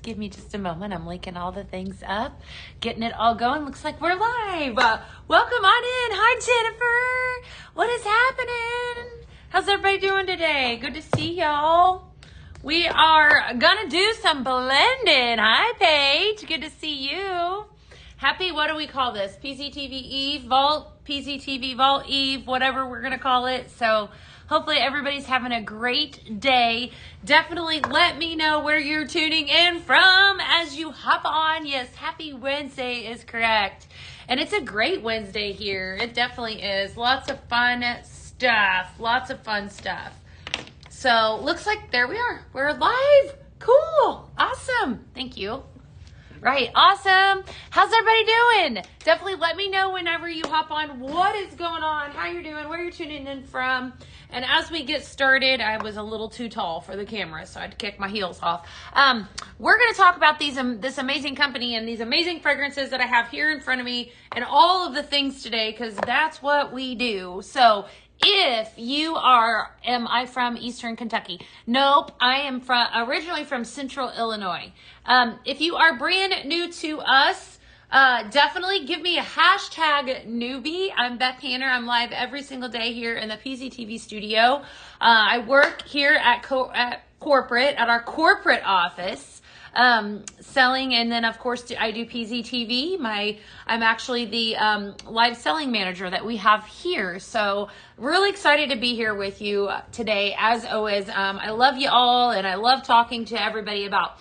give me just a moment. I'm linking all the things up, getting it all going. Looks like we're live. Welcome on in. Hi, Jennifer. What is happening? How's everybody doing today? Good to see y'all. We are gonna do some blending. Hi, Paige. Good to see you. Happy, what do we call this? PZTV Eve, Vault, PZTV Vault Eve, whatever we're gonna call it. So hopefully everybody's having a great day. Definitely let me know where you're tuning in from as you hop on. Yes, happy Wednesday is correct. And it's a great Wednesday here. It definitely is. Lots of fun stuff. Lots of fun stuff. So looks like there we are. We're live. Cool. Awesome. Thank you. Right. Awesome. How's everybody doing? Definitely let me know whenever you hop on what is going on, how you're doing, where you're tuning in from. And as we get started, I was a little too tall for the camera, so I had to kick my heels off. We're going to talk about this amazing company and these amazing fragrances that I have here in front of me and all of the things today, because that's what we do. So if you are, am I from Eastern Kentucky? Nope, I am originally from Central Illinois. If you are brand new to us, definitely give me a hashtag newbie. I'm Beth Hanner. I'm live every single day here in the PZTV studio. I work here at our corporate office. Selling, and then of course I do PZTV. I'm actually the live selling manager that we have here. So really excited to be here with you today. As always, I love you all, and I love talking to everybody about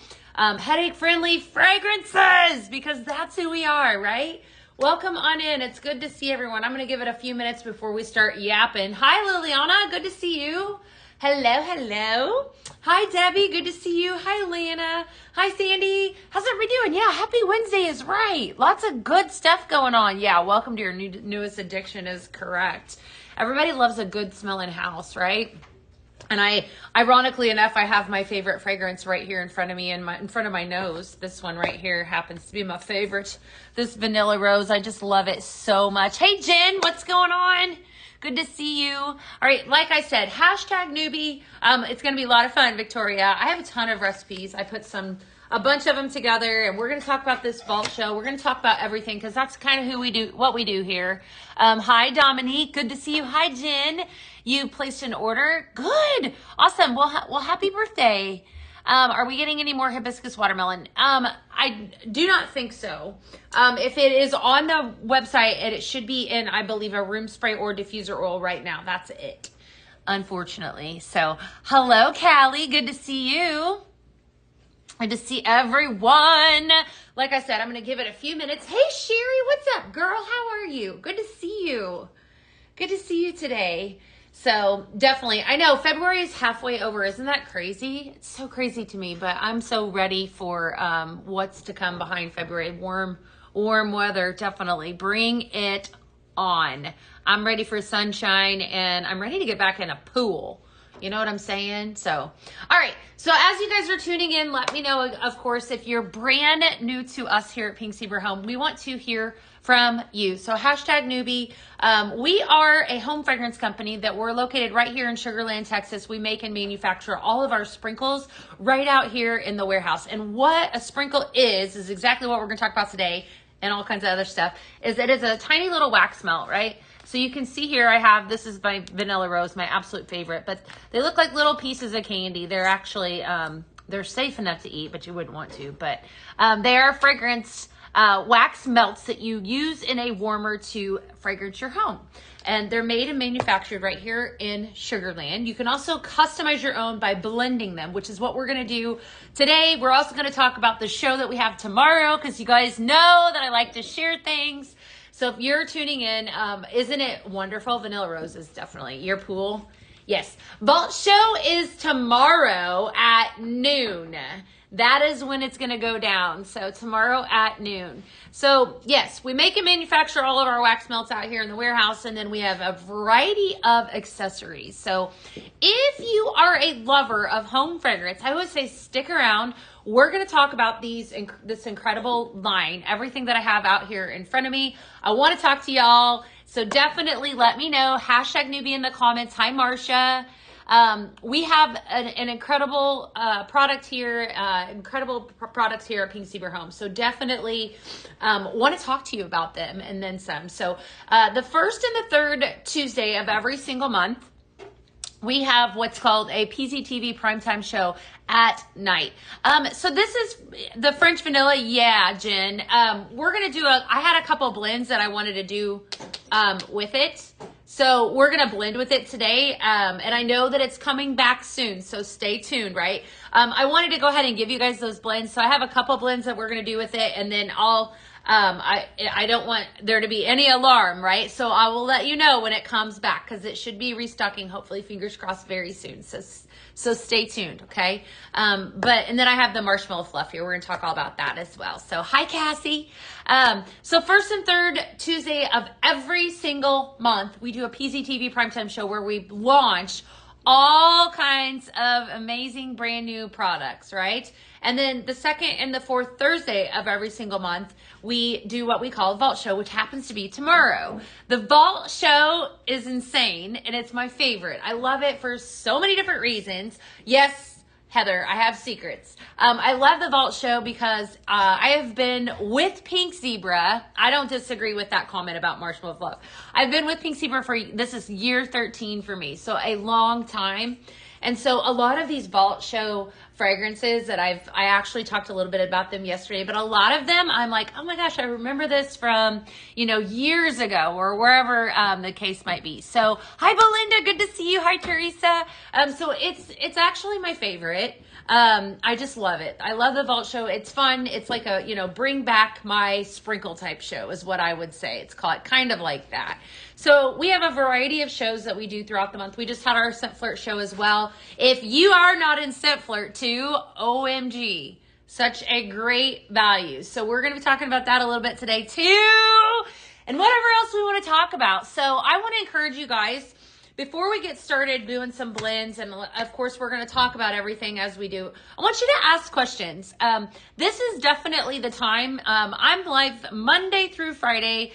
headache friendly fragrances, because that's who we are, right? Welcome on in. It's good to see everyone. I'm going to give it a few minutes before we start yapping. Hi, Liliana. Good to see you. Hello, hello. Hi, Debbie. Good to see you. Hi, Lana. Hi, Sandy. How's everybody doing? Yeah, happy Wednesday is right. Lots of good stuff going on. Yeah, welcome to your newest addiction is correct. Everybody loves a good smelling house, right? And ironically enough, I have my favorite fragrance right here in front of me, and in front of my nose. This one right here happens to be my favorite. This Vanilla Rose. I just love it so much. Hey, Jen, what's going on? Good to see you. All right, like I said, hashtag newbie. It's going to be a lot of fun, Victoria. I have a ton of recipes. I put a bunch of them together, and we're going to talk about this vault show. We're going to talk about everything, because that's kind of what we do here. Hi, Dominique. Good to see you. Hi, Jen. You placed an order. Good. Awesome. Well, happy birthday. Are we getting any more hibiscus watermelon? I do not think so. If it is on the website, and it should be in, I believe, a room spray or diffuser oil right now. That's it, unfortunately. So, hello, Callie. Good to see you. Good to see everyone. Like I said, I'm going to give it a few minutes. Hey, Sherry, what's up, girl? How are you? Good to see you. Good to see you today. So definitely, I know February is halfway over. Isn't that crazy? It's so crazy to me, but I'm so ready for what's to come behind February. Warm weather, definitely. Bring it on. I'm ready for sunshine, and I'm ready to get back in a pool. You know what I'm saying? So, all right. So as you guys are tuning in, let me know, of course, if you're brand new to us here at Pink Zebra Home, we want to hear from you. So hashtag newbie. We are a home fragrance company that we're located right here in Sugar Land, Texas. We make and manufacture all of our sprinkles right out here in the warehouse. And what a sprinkle is exactly what we're going to talk about today, and all kinds of other stuff. It is a tiny little wax melt, right? So you can see here this is my Vanilla Rose, my absolute favorite, but they look like little pieces of candy. They're actually, they're safe enough to eat, but you wouldn't want to. But they are fragrance wax melts that you use in a warmer to fragrance your home. And they're made and manufactured right here in Sugar Land. You can also customize your own by blending them, which is what we're going to do today. We're also going to talk about the show that we have tomorrow, because you guys know that I like to share things. So if you're tuning in, isn't it wonderful? Vanilla Rose is definitely your pool. Yes. Vault show is tomorrow at noon. That is when it's going to go down. So tomorrow at noon. So yes, we make and manufacture all of our wax melts out here in the warehouse. And then we have a variety of accessories. So if you are a lover of home fragrance, I would say stick around. We're going to talk about this incredible line, everything that I have out here in front of me. I want to talk to y'all. So definitely let me know. Hashtag newbie in the comments. Hi, Marcia. We have an incredible product here, products here at Pink Zebra Home. So definitely want to talk to you about them and then some. So the first and the third Tuesday of every single month, we have what's called a PZTV primetime show at night. So this is the French vanilla. Yeah, Jen. We're going to do I had a couple blends that I wanted to do with it. So we're going to blend with it today. And I know that it's coming back soon. So stay tuned, right? I wanted to go ahead and give you guys those blends. So I have a couple blends that we're going to do with it. And then I don't want there to be any alarm, right? So I will let you know when it comes back because it should be restocking, hopefully, fingers crossed, very soon. So stay tuned, okay? And then I have the marshmallow fluff here. We're going to talk all about that as well. So hi, Cassie. So first and third Tuesday of every single month, we do a PZTV primetime show where we launch all kinds of amazing brand new products, right? And then the second and the fourth Thursday of every single month, we do what we call a vault show, which happens to be tomorrow. The vault show is insane, and it's my favorite. I love it for so many different reasons. Yes, Heather, I have secrets. I love the vault show because I have been with Pink Zebra. I don't disagree with that comment about marshmallow fluff. I've been with Pink Zebra this is year 13 for me, so a long time. And so a lot of these vault show fragrances that I actually talked a little bit about them yesterday, but a lot of them I'm like, oh my gosh, I remember this from, years ago or wherever the case might be. So hi, Belinda, good to see you. Hi, Teresa. So it's actually my favorite. I just love it. I love the vault show. It's fun. It's like a, bring back my sprinkle type show is what I would say. It's called kind of like that. So we have a variety of shows that we do throughout the month. We just had our Scent Flirt show as well. If you are not in Scent Flirt too, OMG, such a great value. So we're going to be talking about that a little bit today too. And whatever else we want to talk about. So I want to encourage you guys, before we get started doing some blends, and of course we're going to talk about everything as we do, I want you to ask questions. This is definitely the time. I'm live Monday through Friday.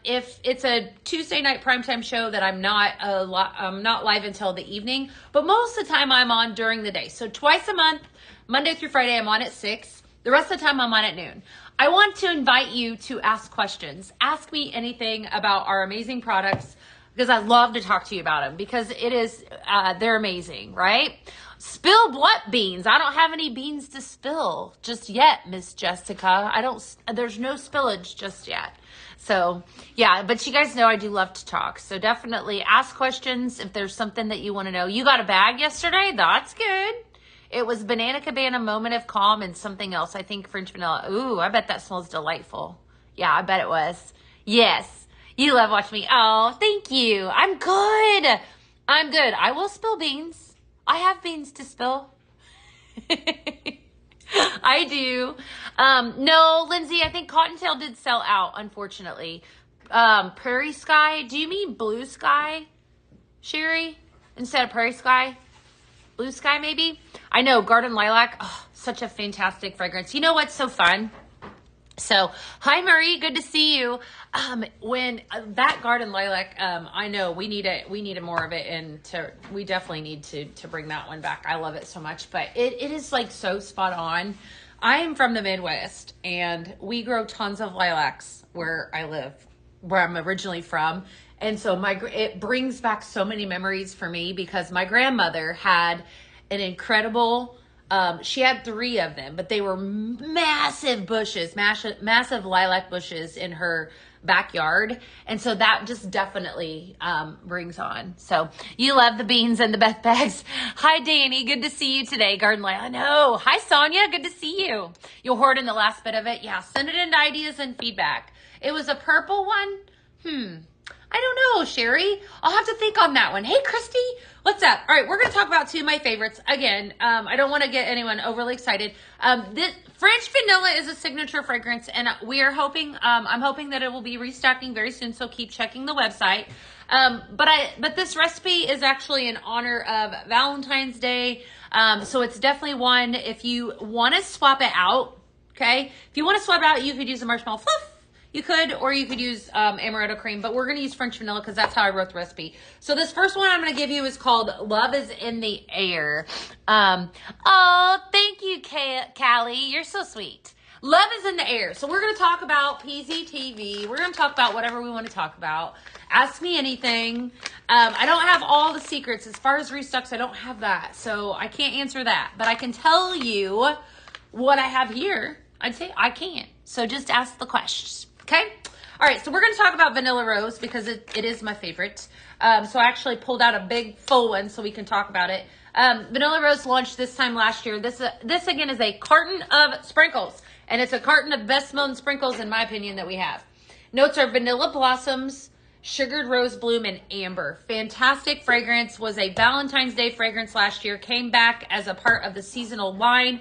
If it's a Tuesday night primetime show that I'm not live until the evening, but most of the time I'm on during the day. So twice a month, Monday through Friday, I'm on at 6. The rest of the time I'm on at noon. I want to invite you to ask questions. Ask me anything about our amazing products, because I love to talk to you about them because they're amazing, right? Spilled what beans? I don't have any beans to spill just yet, Miss Jessica. There's no spillage just yet. So yeah, but you guys know I do love to talk. So definitely ask questions if there's something that you want to know. You got a bag yesterday? That's good. It was Banana Cabana Moment of Calm and something else. I think French vanilla. Ooh, I bet that smells delightful. Yeah, I bet it was. Yes. You love watching me. Oh, thank you. I'm good. I will spill beans. I have beans to spill. I do. No, Lindsay, I think Cottontail did sell out, unfortunately. Prairie Sky. Do you mean Blue Sky, Sherry? Instead of Prairie Sky? Blue Sky, maybe? I know, Garden Lilac. Oh, such a fantastic fragrance. You know what's so fun? So, hi Marie, good to see you. When that Garden Lilac, I know we need more of it, and we definitely need to bring that one back. I love it so much, but it is like so spot on. I am from the Midwest, and we grow tons of lilacs where I live, where I'm originally from, and so it brings back so many memories for me because my grandmother had an incredible. She had 3 of them, but they were massive bushes, massive lilac bushes in her backyard. And so that just definitely brings on. So you love the beans and the Beth bags. Hi, Danny. Good to see you today. Garden Lilac. I know. Hi, Sonia. Good to see you. You'll hoard in the last bit of it. Yeah, send it in ideas and feedback. It was a purple one. I don't know, Sherry. I'll have to think on that one. Hey, Christy, what's up? All right, we're going to talk about 2 of my favorites. Again, I don't want to get anyone overly excited. This French vanilla is a signature fragrance, and we are hoping, I'm hoping that it will be restocking very soon, so keep checking the website. But this recipe is actually in honor of Valentine's Day. So it's definitely one, if you want to swap it out, okay? If you want to swap it out, you could use a marshmallow fluff. you could, or you could use amaretto cream, but we're going to use French vanilla because that's how I wrote the recipe. So this first one I'm going to give you is called Love is in the Air. Oh, thank you, Callie. You're so sweet. Love is in the air. So we're going to talk about PZTV. We're going to talk about whatever we want to talk about. Ask me anything. I don't have all the secrets. As far as restocks, I don't have that. So I can't answer that. But I can tell you what I have here. I'd say I can't. So just ask the questions. Okay? All right. So we're going to talk about Vanilla Rose because it is my favorite. So I actually pulled out a big full one so we can talk about it. Vanilla Rose launched this time last year. This again is a carton of sprinkles. And it's a carton of best known sprinkles, in my opinion, that we have. Notes are vanilla blossoms, sugared rose bloom, and amber. Fantastic fragrance. Was a Valentine's Day fragrance last year. Came back as a part of the seasonal line.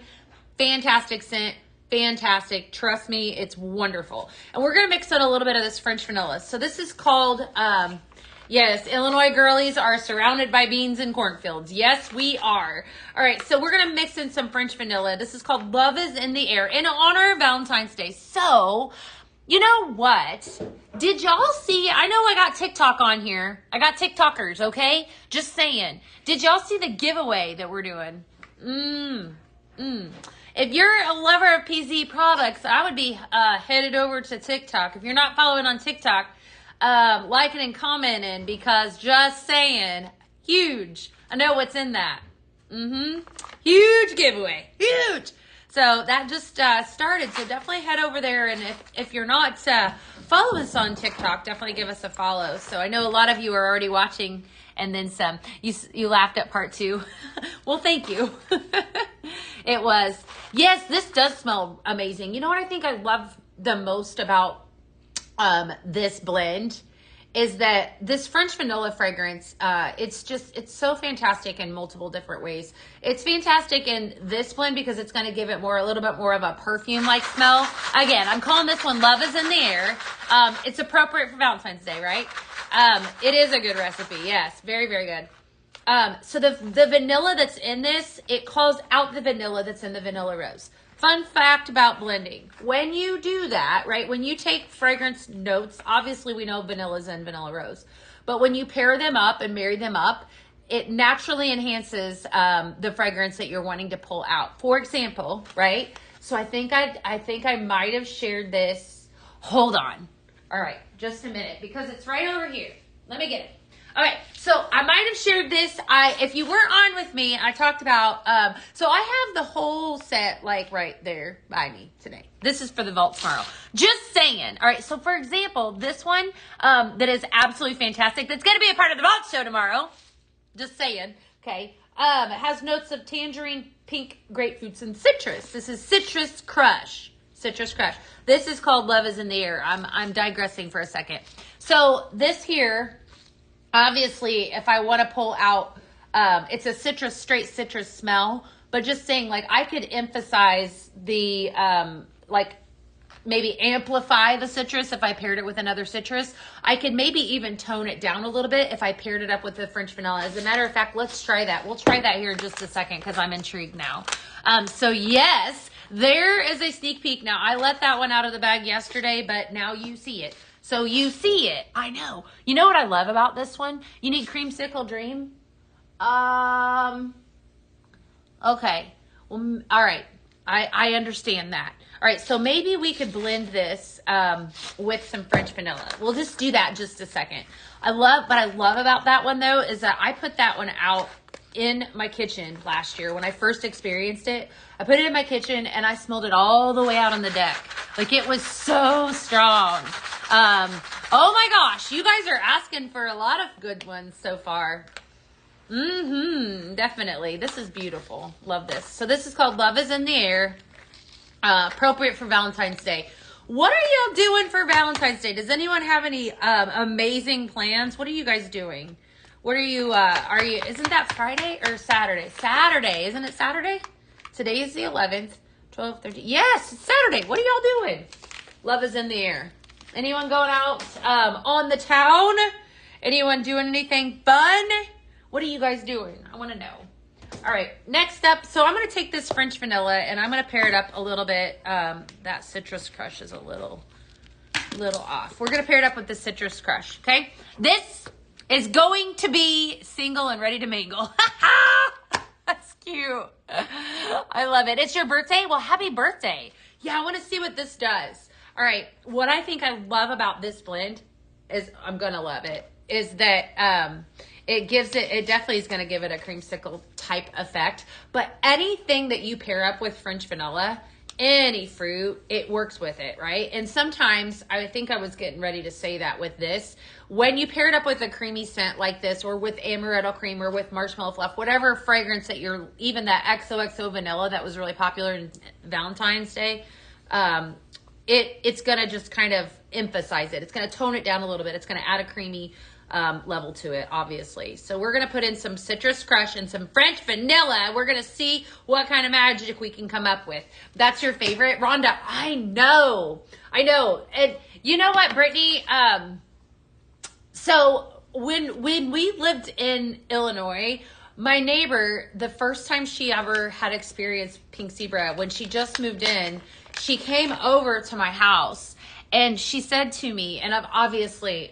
Fantastic scent. Fantastic. Trust me, it's wonderful. And we're going to mix in a little bit of this French vanilla. So this is called... yes, Illinois girlies are surrounded by beans and cornfields. Yes, we are. All right, so we're going to mix in some French vanilla. This is called Love is in the Air in honor of Valentine's Day. So, you know what? Did y'all see? I know I got TikTok on here. I got TikTokers, okay? Just saying. Did y'all see the giveaway that we're doing? If you're a lover of PZ products, I would be headed over to TikTok. If you're not following on TikTok, liking and commenting, because just saying, huge. I know what's in that. Huge giveaway. Huge. So that just started. So definitely head over there. And if you're not following us on TikTok, definitely give us a follow. So I know a lot of you are already watching and then some. You laughed at part 2. Well, thank you. It was. Yes, this does smell amazing. You know what I think I love the most about this blend is that this French vanilla fragrance, it's so fantastic in multiple different ways. It's fantastic in this blend because it's going to give it a little bit more of a perfume-like smell. Again, I'm calling this one Love is in the Air. It's appropriate for Valentine's Day, right? It is a good recipe. Yes, very, very good. So the vanilla that's in this, it calls out the vanilla that's in the Vanilla Rose. Fun fact about blending. When you do that, right, when you take fragrance notes, obviously we know vanilla's in Vanilla Rose, but when you pair them up and marry them up, it naturally enhances the fragrance that you're wanting to pull out. For example, right, so I think I might have shared this. Hold on. All right, just a minute, because it's right over here. Let me get it. All right, so I might have shared this. If you weren't on with me, I talked about, so I have the whole set like right there by me today. This is for the vault tomorrow. Just saying. All right, so for example, this one that is absolutely fantastic, that's going to be a part of the vault show tomorrow. Just saying, okay. It has notes of tangerine, pink, grapefruits, and citrus. This is Citrus Crush. Citrus Crush. This is called Love is in the Air. I'm digressing for a second. So this here... Obviously, if I want to pull out, it's a straight citrus smell, but just saying, like, I could emphasize the, like, maybe amplify the citrus if I paired it with another citrus. I could maybe even tone it down a little bit if I paired it up with the French vanilla. As a matter of fact, let's try that. We'll try that here in just a second because I'm intrigued now. So yes, there is a sneak peek. Now, I let that one out of the bag yesterday, but now you see it. So you see it. I know. You know what I love about this one? You need Creamsicle Dream? Okay. Well, all right. I understand that. All right. So maybe we could blend this with some French vanilla. We'll just do that in just a second. What I love about that one, though, is that I put that one out in my kitchen last year when I first experienced it. I put it in my kitchen and I smelled it all the way out on the deck. Like, it was so strong. Oh my gosh, you guys are asking for a lot of good ones so far. Definitely. This is beautiful. Love this. So this is called Love is in the Air. Appropriate for Valentine's Day. What are y'all doing for Valentine's Day? Does anyone have any amazing plans? What are you guys doing? What are you, isn't that Friday or Saturday? Saturday, isn't it Saturday? Today is the 11th, 12:13. Yes, it's Saturday. What are y'all doing? Love is in the air. Anyone going out on the town? Anyone doing anything fun? What are you guys doing? I want to know. All right, next up, so I'm going to take this French vanilla and I'm going to pair it up a little bit. That Citrus Crush is a little little off. We're going to pair it up with the Citrus Crush, okay? This is going to be single and ready to mingle. That's cute. I love it. It's your birthday? Well, happy birthday. Yeah, I want to see what this does. All right, what I think I love about this blend is, I'm going to love it, is that it definitely is going to give it a creamsicle type effect. But anything that you pair up with French vanilla, any fruit, it works with it, right? And sometimes, I think I was getting ready to say that with this, when you pair it up with a creamy scent like this, or with amaretto cream, or with marshmallow fluff, whatever fragrance that even that XOXO vanilla that was really popular in Valentine's Day, it's going to just kind of emphasize it. It's going to tone it down a little bit. It's going to add a creamy level to it, obviously. So we're going to put in some Citrus Crush and some French vanilla. We're going to see what kind of magic we can come up with. That's your favorite, Rhonda? I know. And you know what, Brittany? So when we lived in Illinois, my neighbor, the first time she ever had experienced pink zebra, when she just moved in, she came over to my house. And she said to me, and obviously,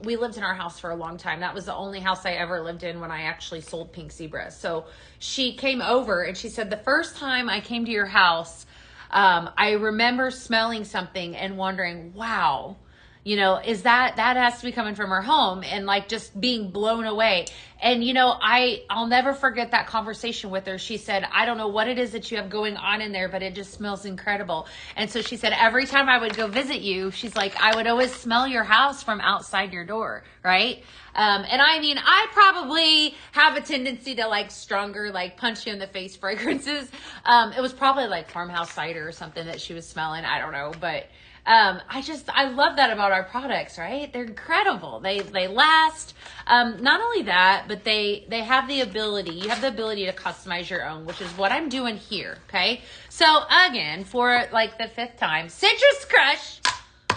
we lived in our house for a long time. That was the only house I ever lived in when I actually sold pink zebra. So she came over and she said, the first time I came to your house, I remember smelling something and wondering, wow, is that has to be coming from her home, and like just being blown away. And I'll never forget that conversation with her. She said, I don't know what it is that you have going on in there, but it just smells incredible. And so she said, every time I would go visit you, she's like, I would always smell your house from outside your door. Right. And I mean, I probably have a tendency to like stronger, like punch you in the face fragrances. It was probably like farmhouse cider or something that she was smelling. I don't know, but I love that about our products, right? They're incredible. They last. Not only that, but they have the ability, you have the ability to customize your own, which is what I'm doing here. Okay. So again, for like the 5th time, Citrus Crush,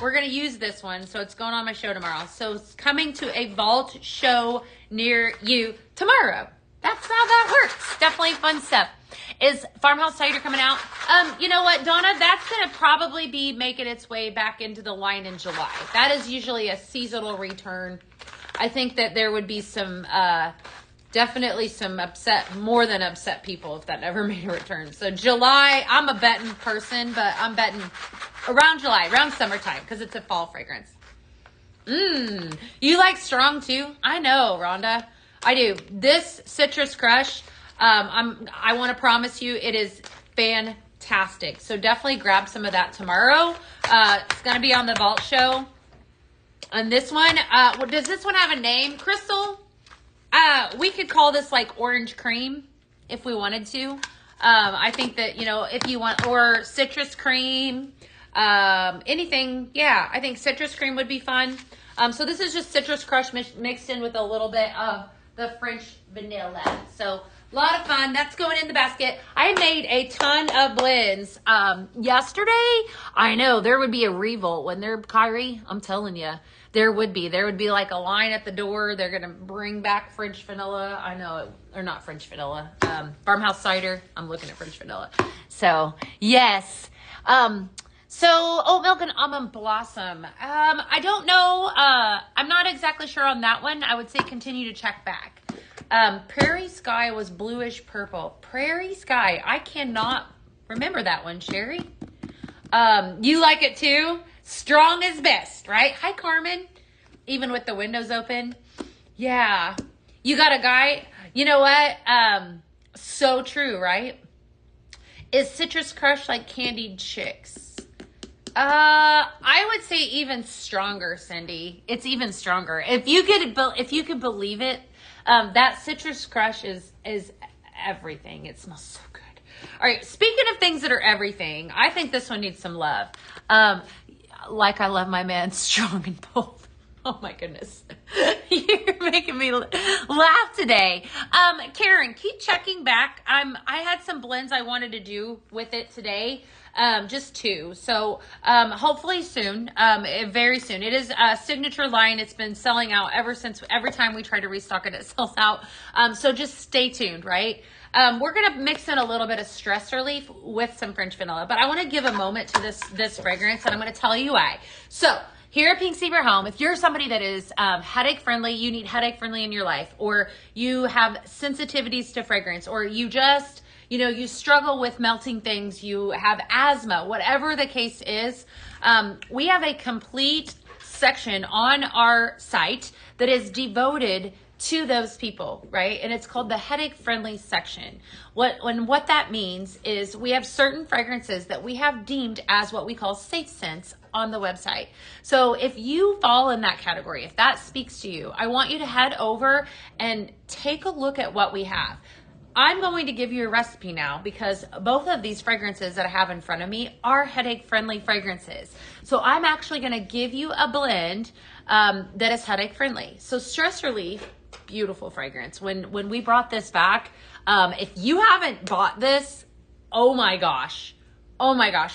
we're going to use this one. So it's going on my show tomorrow. So it's coming to a vault show near you tomorrow. That's how that works. Definitely fun stuff. Is Farmhouse Cider coming out? You know what, Donna? That's going to probably be making its way back into the line in July. That is usually a seasonal return. I think that there would be some, definitely some more than upset people if that never made a return. So July, I'm a betting person, but I'm betting around July, around summertime, because it's a fall fragrance. You like strong too? I know, Rhonda. I do. This Citrus Crush, I want to promise you it is fantastic. So definitely grab some of that tomorrow. It's going to be on the Vault Show. And this one, does this one have a name, Crystal? We could call this like orange cream if we wanted to. I think that, if you want, or citrus cream, anything. Yeah, I think citrus cream would be fun. So this is just Citrus Crush mixed in with a little bit of the French vanilla. So a lot of fun. That's going in the basket. I made a ton of blends yesterday. I know there would be a revolt when they're Kyrie. I'm telling you, there would be like a line at the door. They're gonna bring back French vanilla. I know, or not French vanilla. Farmhouse cider. I'm looking at French vanilla. So yes. So oat milk and almond blossom. I don't know. I'm not exactly sure on that one. I would say continue to check back. Prairie Sky was bluish purple. Prairie Sky. I cannot remember that one, Sherry. You like it too? Strong is best, right? Hi, Carmen. Even with the windows open. Yeah. You got a guy. You know what? So true, right? Is Citrus Crush like candied chicks? I would say even stronger, Cindy. It's even stronger. If you could believe it, that Citrus Crush is everything. It smells so good. All right. Speaking of things that are everything, I think this one needs some love. Like I love my man strong and bold. Oh my goodness. You're making me laugh today. Karen, keep checking back. I had some blends I wanted to do with it today. Just 2. So, hopefully soon, very soon. It is a signature line. It's been selling out ever since. Every time we try to restock it, it sells out. So just stay tuned, right? We're going to mix in a little bit of stress relief with some French vanilla, but I want to give a moment to this fragrance, and I'm going to tell you why. So here at Pink Zebra Home, if you're somebody that is headache friendly, you need headache friendly in your life, or you have sensitivities to fragrance, or you just, you struggle with melting things, you have asthma, whatever the case is, we have a complete section on our site that is devoted to those people, right? And it's called the headache friendly section. What that means is we have certain fragrances that we have deemed as what we call safe scents on the website. So if you fall in that category, if that speaks to you, I want you to head over and take a look at what we have. I'm going to give you a recipe now because both of these fragrances that I have in front of me are headache friendly fragrances. So I'm actually going to give you a blend that is headache friendly. So Stress Relief, beautiful fragrance. When we brought this back, if you haven't bought this, oh my gosh,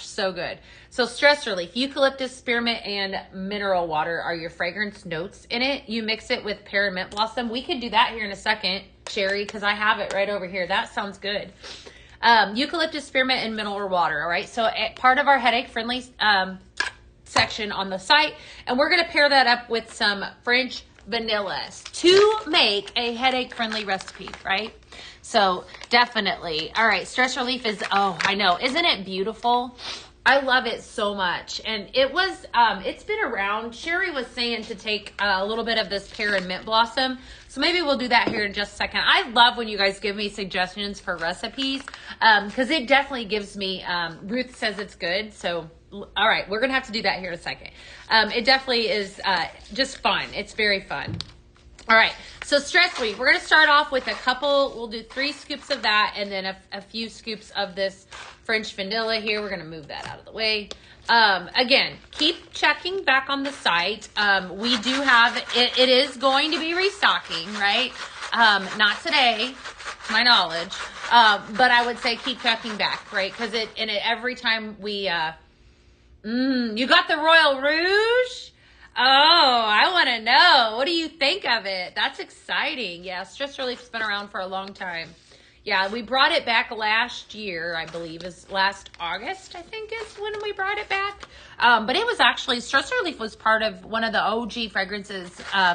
so good. So Stress Relief, eucalyptus, spearmint, and mineral water are your fragrance notes in it. You mix it with pear and mint blossom. We could do that here in a second, Sherry, because I have it right over here. That sounds good. Eucalyptus, spearmint, and mineral water, all right? So part of our headache-friendly section on the site, and we're going to pair that up with some French vanillas to make a headache-friendly recipe, right? So definitely. All right, Stress Relief is, oh, I know. Isn't it beautiful? I love it so much. And it was, it's been around. Sherry was saying to take a little bit of this pear and mint blossom. So maybe we'll do that here in just a second. I love when you guys give me suggestions for recipes because it definitely gives me, Ruth says it's good. So, all right, we're going to have to do that here in a second. It definitely is just fun. It's very fun. All right, so Stress Relief, we're going to start off with we'll do 3 scoops of that and then a few scoops of this French vanilla here. We're going to move that out of the way. Again, keep checking back on the site. We do have, it is going to be restocking, right? Not today, to my knowledge, but I would say keep checking back, right? Because every time we, you got the Royal Rouge? Oh, I want to know. What do you think of it? That's exciting. Yeah, Stress Relief's been around for a long time. Yeah, we brought it back last year, I believe, is last August, I think is when we brought it back. But it was actually, Stress Relief was part of one of the OG fragrances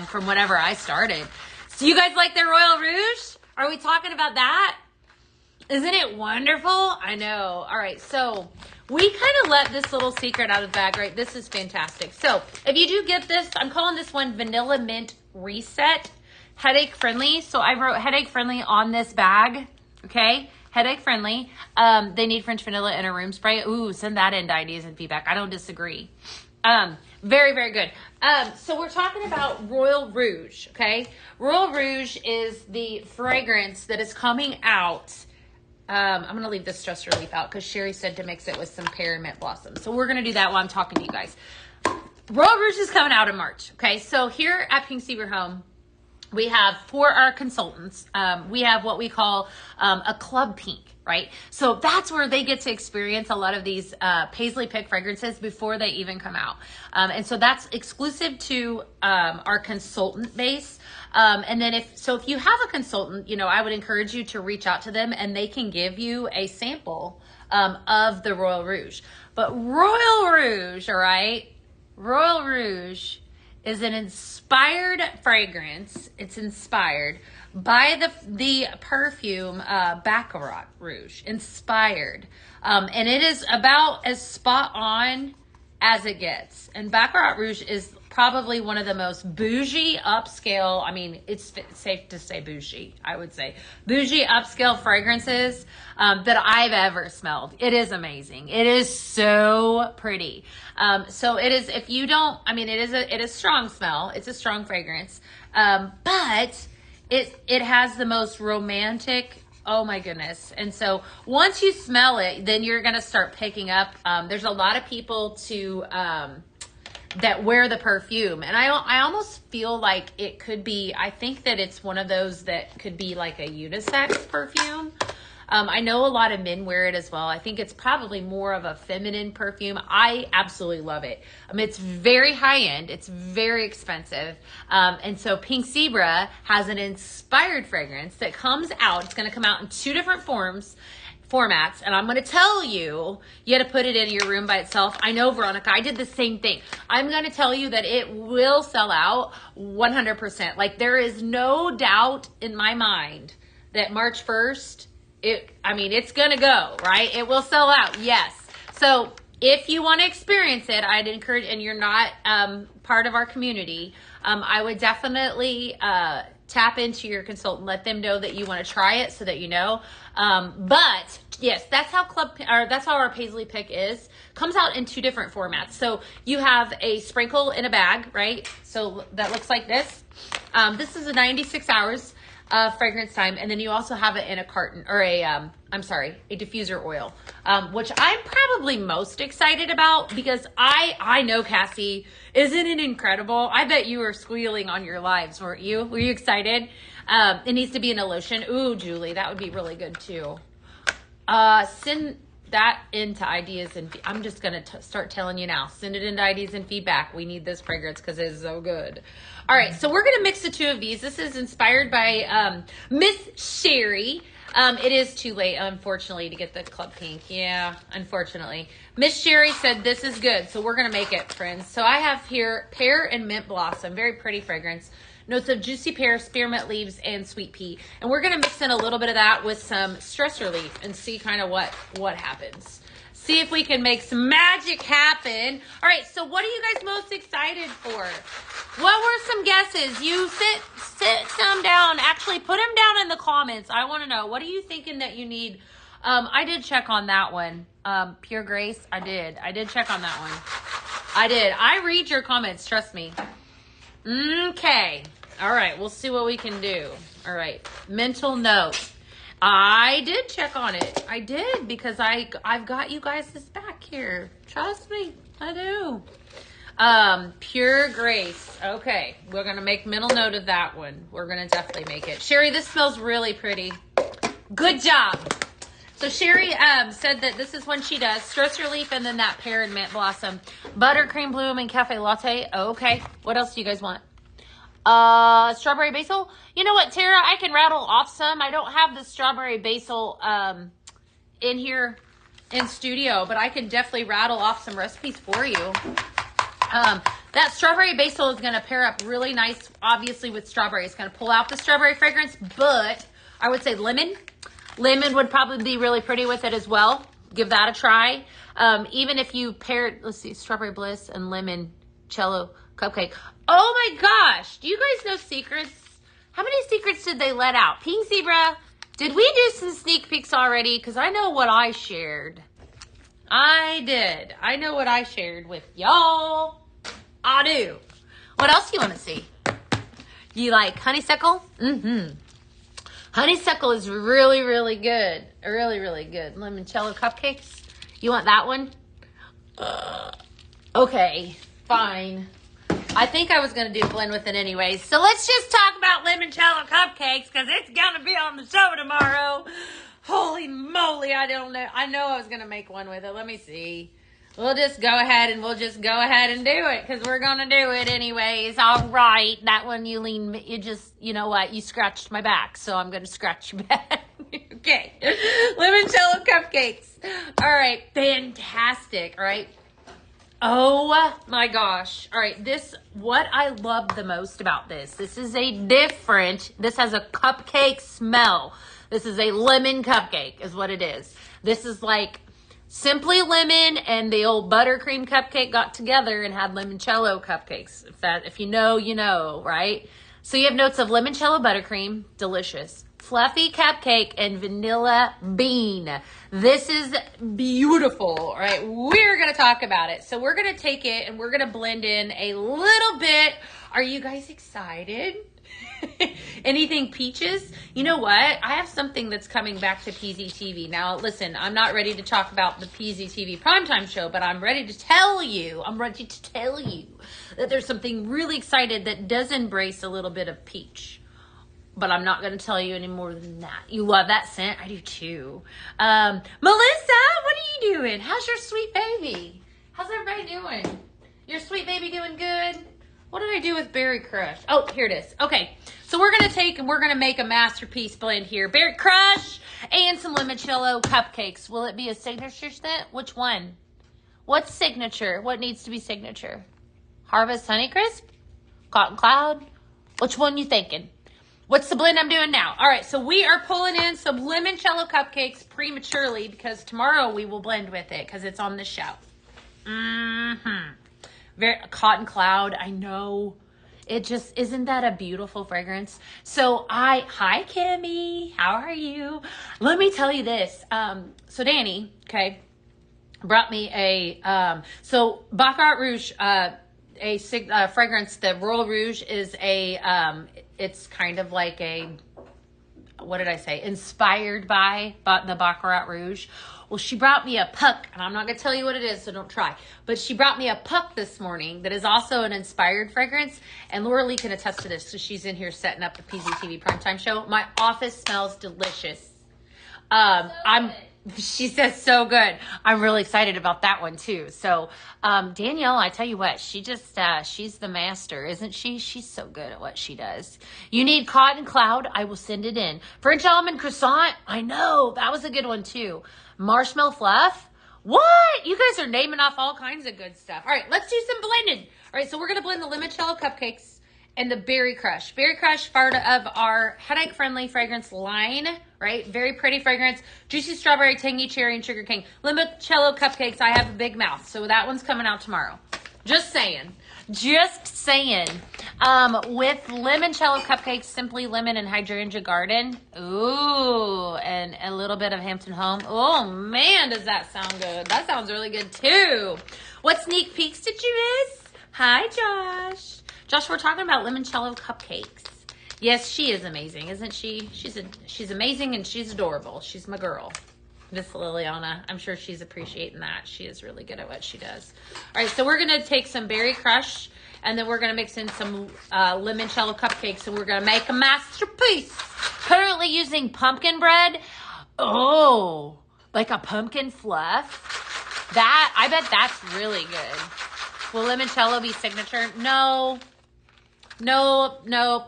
from whenever I started. So you guys like the Royal Rouge? Are we talking about that? Isn't it wonderful? I know. All right, so we kind of let this little secret out of the bag, right? This is fantastic. So if you do get this, I'm calling this one Vanilla Mint Reset Headache Friendly. So I wrote headache friendly on this bag, okay? Headache friendly. They need French vanilla in a room spray. Ooh, send that in to ideas and feedback. I don't disagree. Very, very good. So we're talking about Royal Rouge, okay? Royal Rouge is the fragrance that is coming out. I'm going to leave the Stress Relief out because Sherry said to mix it with some pear and mint blossom. So we're going to do that while I'm talking to you guys. Royal Rouge is coming out in March. Okay, so here at Pink Zebra Home, we have, for our consultants, we have what we call a club pink, right? So that's where they get to experience a lot of these paisley pick fragrances before they even come out. And so that's exclusive to our consultant base. And then if you have a consultant, I would encourage you to reach out to them and they can give you a sample of the Royal Rouge. But Royal Rouge, all right, Royal Rouge is an inspired fragrance. It's inspired by the perfume Baccarat Rouge, inspired. And it is about as spot on as it gets. And Baccarat Rouge is probably one of the most bougie upscale, I mean, it's safe to say bougie, I would say. Bougie upscale fragrances that I've ever smelled. It is amazing. It is so pretty. So it is, if you don't, I mean, it is strong smell. It's a strong fragrance. But it has the most romantic, oh my goodness. And so once you smell it, then you're going to start picking up, there's a lot of people that wear the perfume. And I almost feel like it could be, I think that it's one of those that could be like a unisex perfume. I know a lot of men wear it as well. I think it's probably more of a feminine perfume. I absolutely love it. It's very high end. It's very expensive. And so Pink Zebra has an inspired fragrance that comes out. It's going to come out in 2 different formats, and I'm going to tell you, you got to put it in your room by itself. I know, Veronica, I did the same thing. I'm going to tell you that it will sell out 100%. Like, there is no doubt in my mind that March 1st, it's going to go, right? It will sell out, yes. So if you want to experience it, I'd encourage, and you're not part of our community, I would definitely tap into your consultant, let them know that you want to try it so that you know. But yes, that's how our Paisley Pick is. Comes out in 2 different formats. So you have a sprinkle in a bag, right? So that looks like this. This is a 96 hours fragrance time, and then you also have it in a carton, or a diffuser oil, which I'm probably most excited about, because I know, Cassie, isn't it incredible? I bet you were squealing on your lives, weren't you? Were you excited? It needs to be in a lotion. Ooh, Julie, that would be really good too. Send that into ideas, and I'm just gonna start telling you now. Send it into ideas and feedback. We need this fragrance because it is so good. All right, so we're gonna mix the 2 of these. This is inspired by Miss Sherry. It is too late, unfortunately, to get the Club Pink. Yeah, unfortunately. Miss Sherry said this is good, so we're gonna make it, friends. So I have here pear and mint blossom, very pretty fragrance. Notes of juicy pear, spearmint leaves, and sweet pea. And we're going to mix in a little bit of that with some stress relief and see kind of what happens. See if we can make some magic happen. All right, so what are you guys most excited for? What were some guesses? You sit some down. Actually, put them down in the comments. I want to know. What are you thinking that you need? I did check on that one. Pure Grace, I did. I did check on that one. I did. I read your comments, trust me. Okay. All right. We'll see what we can do. All right. Mental note. I did check on it. I did, because I've got you guys' back here. Trust me. I do. Pure Grace. Okay. We're going to make mental note of that one. We're going to definitely make it. Sherry, this smells really pretty. Good job. So Sherry said that this is when she does stress relief, and then that pear and mint blossom, buttercream bloom, and cafe latte. Okay. What else do you guys want? Strawberry basil. You know what, Tara? I can rattle off some. I don't have the strawberry basil in here in studio, but I can definitely rattle off some recipes for you. That strawberry basil is going to pair up really nice, obviously, with strawberry. It's going to pull out the strawberry fragrance, but I would say lemon. Lemon would probably be really pretty with it as well. Give that a try. Even if you paired, let's see, strawberry bliss and lemon cello cupcake. Oh my gosh. Do you guys know secrets? How many secrets did they let out? Pink Zebra, did we do some sneak peeks already? Because I know what I shared. I did. I know what I shared with y'all. I do. What else do you want to see? You like honeysuckle? Mm-hmm. Honeysuckle is really, really good. Really, really good. Limoncello cupcakes. You want that one? Okay, fine. I think I was going to do blend with it anyways. So let's just talk about limoncello cupcakes, because it's going to be on the show tomorrow. Holy moly, I don't know. I know I was going to make one with it. Let me see. We'll just go ahead and do it, because we're going to do it anyways. All right. That one, you know what? You scratched my back, so I'm going to scratch your back. Okay. Limoncello cupcakes. All right. Fantastic. All right. Oh my gosh. All right. What I love the most about this is this has a cupcake smell. This is a lemon cupcake is what it is. This is like Simply Lemon and the old buttercream cupcake got together and had limoncello cupcakes. If you know, you know, right? So you have notes of limoncello buttercream, delicious. Fluffy cupcake and vanilla bean. This is beautiful. All right, we're going to talk about it. So we're going to take it and we're going to blend in a little bit. Are you guys excited? Anything peaches? You know what? I have something that's coming back to PZTV. Now, listen, I'm not ready to talk about the PZTV primetime show, but I'm ready to tell you that there's something really excited that does embrace a little bit of peach. but I'm not going to tell you any more than that. You love that scent? I do too. Melissa, what are you doing? How's your sweet baby? How's everybody doing? Your sweet baby doing good? What did I do with Berry Crush? Oh, here it is. Okay, so we're going to take and we're going to make a masterpiece blend here. Berry Crush and some limoncello cupcakes. Will it be a signature scent? Which one? What's signature? What needs to be signature? Harvest Honeycrisp? Cotton Cloud? Which one you thinking? What's the blend I'm doing now? All right, so we are pulling in some limoncello cupcakes prematurely because tomorrow we will blend with it because it's on the shelf. Very Cotton Cloud, I know. It just, isn't that a beautiful fragrance? So hi Kimmy, how are you? Let me tell you this. So Danny, okay, brought me a, so Baccarat Rouge, a fragrance, the Royal Rouge is a, it's kind of like a, what did I say? Inspired by the Baccarat Rouge. Well, she brought me a puck, and I'm not going to tell you what it is, so don't try. But she brought me a puck this morning that is also an inspired fragrance. And Laura Lee can attest to this, so she's in here setting up the PZTV primetime show. My office smells delicious. She says so good. I'm really excited about that one too. So, Danielle, I tell you what, she just, she's the master, isn't she? She's so good at what she does. You need Cotton Cloud. I will send it in. French Almond Croissant. I know that was a good one too. Marshmallow Fluff. What? You guys are naming off all kinds of good stuff. All right, let's do some blending. All right, so we're going to blend the limoncello cupcakes and the Berry Crush. Berry Crush, part of our headache-friendly fragrance line, right? Very pretty fragrance. Juicy strawberry, tangy cherry, and sugar cane. Limoncello cupcakes, I have a big mouth, so that one's coming out tomorrow. Just saying. Just saying. With limoncello cupcakes, Simply Lemon and Hydrangea Garden. Ooh, and a little bit of Hampton Home. Oh, man, does that sound good. That sounds really good, too. What sneak peeks did you miss? Hi, Josh. Josh, we're talking about limoncello cupcakes. Yes, she is amazing, isn't she? She's amazing and she's adorable. She's my girl. Miss Liliana, I'm sure she's appreciating that. She is really good at what she does. All right, so we're going to take some Berry Crush, and then we're going to mix in some limoncello cupcakes, and we're going to make a masterpiece. Currently using pumpkin bread. Oh, like a pumpkin fluff. That, I bet that's really good. Will limoncello be signature? No,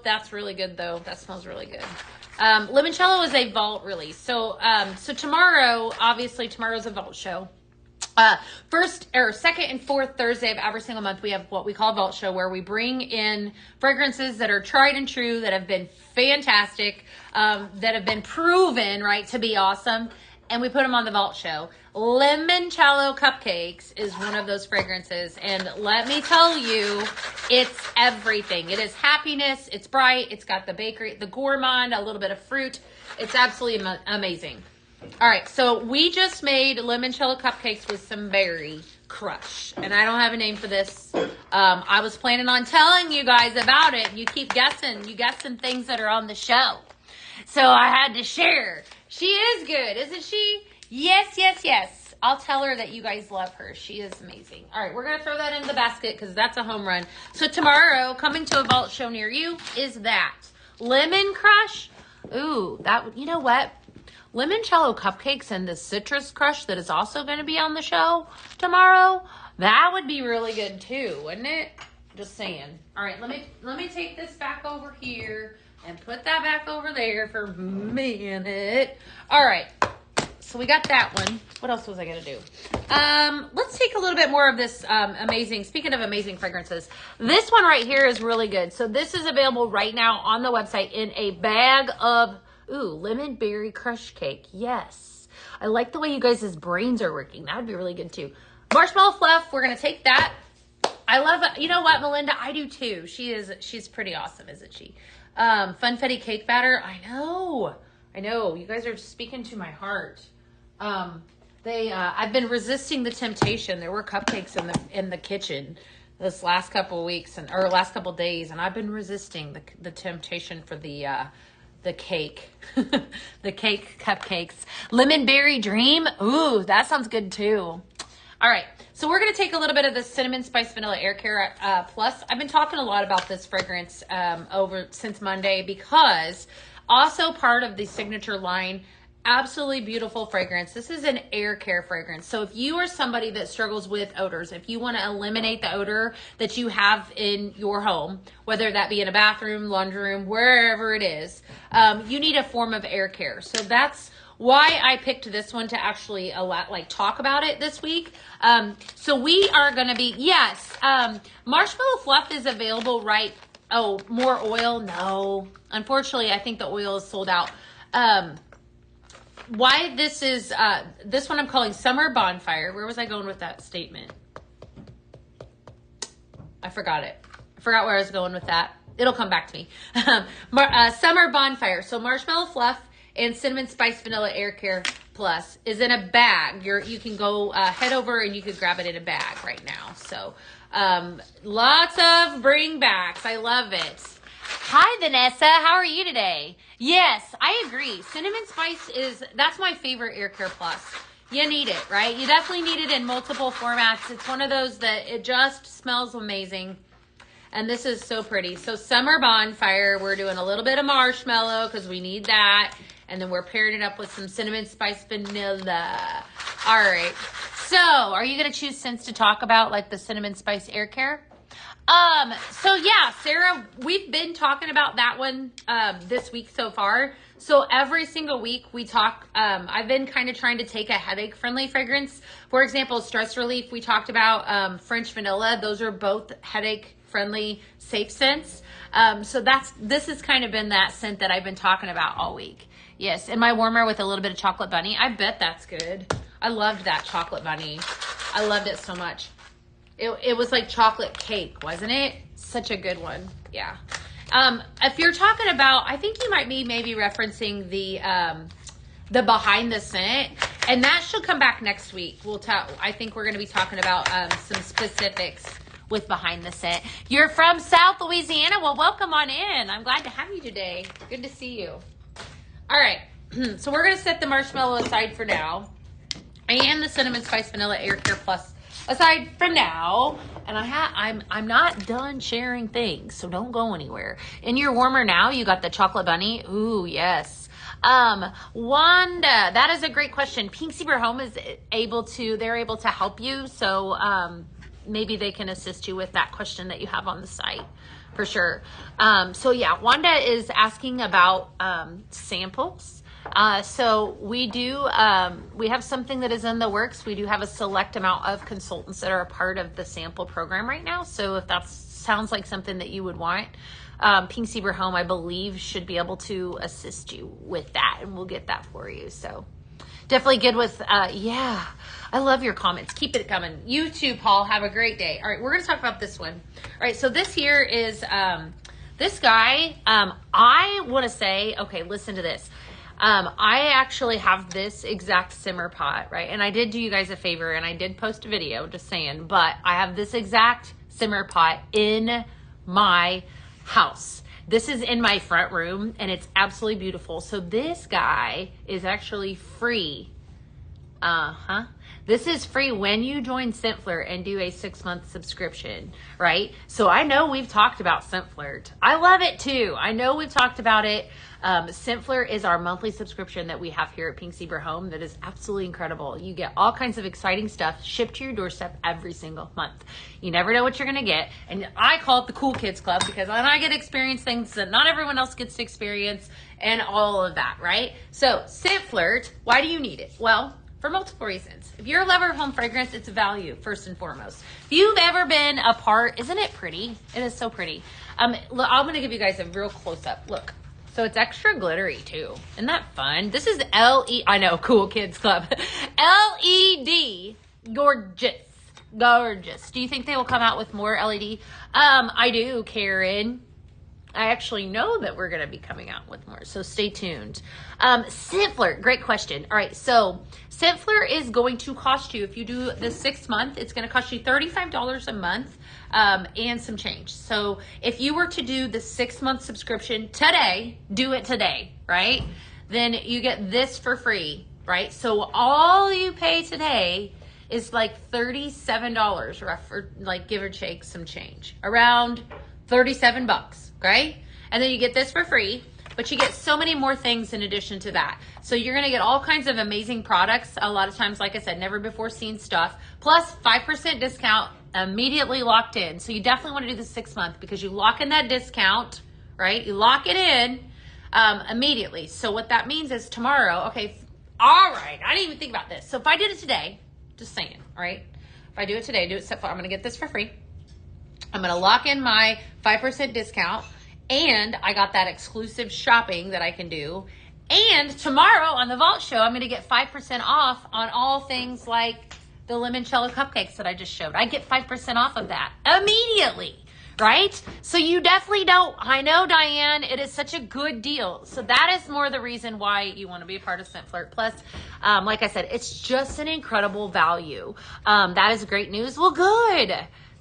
that's really good, though. That smells really good. Limoncello is a vault release. So tomorrow, obviously tomorrow's a vault show. First or second and fourth Thursday of every single month, we have what we call a vault show, where we bring in fragrances that are tried and true, that have been fantastic, that have been proven, right, to be awesome. And we put them on the vault show. Limoncello Cupcakes is one of those fragrances. And let me tell you, it's everything. It is happiness. It's bright. It's got the bakery, the gourmand, a little bit of fruit. It's absolutely amazing. All right, so we just made limoncello cupcakes with some Berry Crush. And I don't have a name for this. I was planning on telling you guys about it. You keep guessing. You guessing things that are on the show. So I had to share. She is good, isn't she? Yes. I'll tell her that you guys love her. She is amazing. All right, we're going to throw that in the basket because that's a home run. So tomorrow, coming to a vault show near you, is that Lemon Crush. Ooh, that, you know what? Limoncello cupcakes and the Citrus Crush that is also going to be on the show tomorrow. That would be really good too, wouldn't it? Just saying. All right, let me take this back over here and put that back over there for a minute. All right, so we got that one. What else was I going to do? Let's take a little bit more of this amazing, speaking of amazing fragrances, this one right here is really good. So this is available right now on the website in a bag of, lemon berry crush cake. Yes. I like the way you guys' brains are working. That would be really good too. Marshmallow Fluff, we're going to take that. I love it. You know what, Melinda? I do too. She's pretty awesome, isn't she? Funfetti cake batter. I know. You guys are speaking to my heart. I've been resisting the temptation. There were cupcakes in the kitchen this last couple of weeks or last couple of days, and I've been resisting the temptation for the cake, the cake cupcakes. Lemon Berry Dream. Ooh, that sounds good too. All right, so we're going to take a little bit of the Cinnamon Spice Vanilla Air Care Plus. I've been talking a lot about this fragrance since Monday because also part of the signature line, absolutely beautiful fragrance. This is an air care fragrance. So if you are somebody that struggles with odors, if you want to eliminate the odor that you have in your home, whether that be in a bathroom, laundry room, wherever it is, you need a form of air care. So that's why I picked this one to actually talk about it this week. So we are going to be, yes, Marshmallow Fluff is available, right? Oh, more oil? No. Unfortunately, I think the oil is sold out. Why this is, this one I'm calling Summer Bonfire. Where was I going with that statement? I forgot it. I forgot where I was going with that. It'll come back to me. Summer Bonfire. So Marshmallow Fluff and Cinnamon Spice Vanilla Air Care Plus is in a bag. You can go head over and you can grab it in a bag right now. So lots of bring backs. I love it. Hi, Vanessa. How are you today? Yes, I agree. Cinnamon Spice that's my favorite Air Care Plus. You need it, right? You definitely need it in multiple formats. It's one of those that it just smells amazing. And this is so pretty. So Summer Bonfire, we're doing a little bit of marshmallow because we need that. And then we're pairing it up with some Cinnamon Spice Vanilla. All right. So are you going to choose scents to talk about, like the Cinnamon Spice Air Care? So yeah, Sarah, we've been talking about that one, this week so far. So every single week we talk, I've been kind of trying to take a headache friendly fragrance. For example, Stress Relief, we talked about, French Vanilla. Those are both headache friendly, safe scents. So this has kind of been that scent that I've been talking about all week. Yes. And my warmer with a little bit of chocolate bunny. I bet that's good. I loved that chocolate bunny. I loved it so much. It was like chocolate cake, wasn't it? Such a good one. Yeah. If you're talking about, I think you might be maybe referencing the behind the scent, and that should come back next week. I think we're going to be talking about some specifics with behind the scent. You're from South Louisiana. Well, welcome on in. I'm glad to have you today. Good to see you. All right. So we're going to set the marshmallow aside for now, and the Cinnamon Spice Vanilla Air Care Plus aside from now, and I'm not done sharing things, so don't go anywhere. In your warmer now, you got the chocolate bunny. Ooh, yes. Wanda, that is a great question. Pink Zebra Home is they're able to help you, so maybe they can assist you with that question that you have on the site for sure. So yeah, Wanda is asking about samples. So we have something that is in the works. We do have a select amount of consultants that are a part of the sample program right now. So if that sounds like something that you would want, Pink Zebra Home, I believe, should be able to assist you with that, and we'll get that for you. So definitely good with, yeah, I love your comments. Keep it coming. You too, Paul. Have a great day. All right, we're going to talk about this one. All right, so this here is, this guy, I want to say, okay, listen to this. I actually have this exact simmer pot, right? And I did do you guys a favor and I did post a video, just saying, but I have this exact simmer pot in my house. This is in my front room and it's absolutely beautiful. So this guy is actually free. This is free when you join ScentFlirt and do a 6-month subscription, right? So I know we've talked about ScentFlirt. I love it too. I know we've talked about it. ScentFlirt is our monthly subscription that we have here at Pink Zebra Home that is absolutely incredible. You get all kinds of exciting stuff shipped to your doorstep every single month. You never know what you're going to get. And I call it the Cool Kids Club because then I get to experience things that not everyone else gets to experience and all of that, right? So ScentFlirt, why do you need it? Well, for multiple reasons. If you're a lover of home fragrance, it's a value first and foremost. If you've ever been a part, isn't it pretty? It is so pretty. I'm going to give you guys a real close up. Look. So it's extra glittery too. Isn't that fun? This is I know, Cool Kids Club. LED, gorgeous, gorgeous. Do you think they will come out with more LED? I do, Karen. I actually know that we're going to be coming out with more, so stay tuned. ScentFlirt, great question. All right, so ScentFlirt is going to cost you, if you do the 6 month, it's going to cost you $35 a month and some change. So if you were to do the 6-month subscription today, do it today, right? Then you get this for free, right? So all you pay today is like $37, rough, or like give or take some change, around 37 bucks. Okay. And then you get this for free, but you get so many more things in addition to that. So you're going to get all kinds of amazing products. A lot of times, like I said, never before seen stuff, plus 5% discount immediately locked in. So you definitely want to do the 6 month because you lock in that discount, right? You lock it in immediately. So what that means is tomorrow, okay, all right, I didn't even think about this. So if I did it today, just saying, all right, if I do it today, I'm going to get this for free. I'm going to lock in my 5% discount, and I got that exclusive shopping that I can do. And tomorrow on the Vault Show, I'm going to get 5% off on all things like the limoncello cupcakes that I just showed. I get 5% off of that immediately, right? So you definitely don't. I know, Diane, it is such a good deal. So that is more the reason why you want to be a part of Scent Flirt. Plus, like I said, it's just an incredible value. That is great news. Well, good.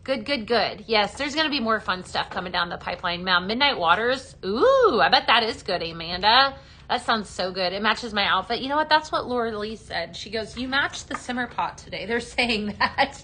Good. Yes, there's going to be more fun stuff coming down the pipeline. Now, Midnight Waters. Ooh, I bet that is good, Amanda. That sounds so good. It matches my outfit. You know what? That's what Laura Lee said. She goes, you matched the simmer pot today. They're saying that.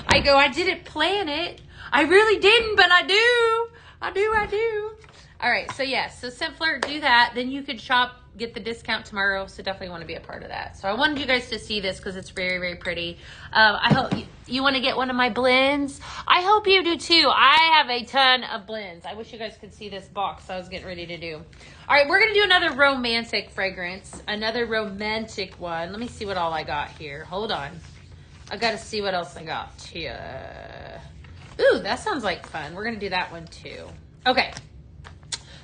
I go, I didn't plan it. I really didn't, but I do. I do. All right. So yes. So Scent Flirt, do that. Then you could shop, get the discount tomorrow. So definitely want to be a part of that. So I wanted you guys to see this because it's very, very pretty. I hope you want to get one of my blends. I hope you do too. I have a ton of blends. I wish you guys could see this box I was getting ready to do. All right, we're going to do another romantic fragrance, another romantic one. Let me see what all I got here. Hold on. I got to see what else I got here. Ooh, that sounds like fun. We're going to do that one too. Okay.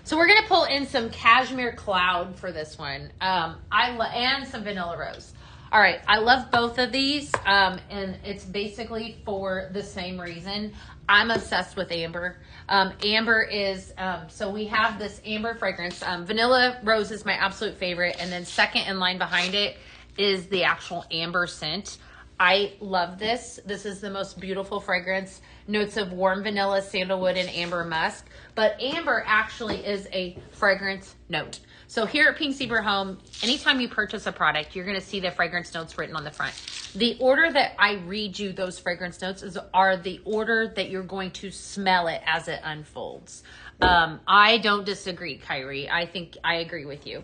So we're going to pull in some Cashmere Cloud for this one. And some Vanilla Rose. All right. I love both of these. And it's basically for the same reason. I'm obsessed with amber. Amber is, so we have this amber fragrance. Vanilla Rose is my absolute favorite. And then second in line behind it is the actual amber scent. I love this. This is the most beautiful fragrance. Notes of warm vanilla, sandalwood, and amber musk. But amber actually is a fragrance note. So here at Pink Zebra Home, anytime you purchase a product, you're going to see the fragrance notes written on the front. The order that I read you those fragrance notes are the order that you're going to smell it as it unfolds. I don't disagree, Kyrie. I think I agree with you.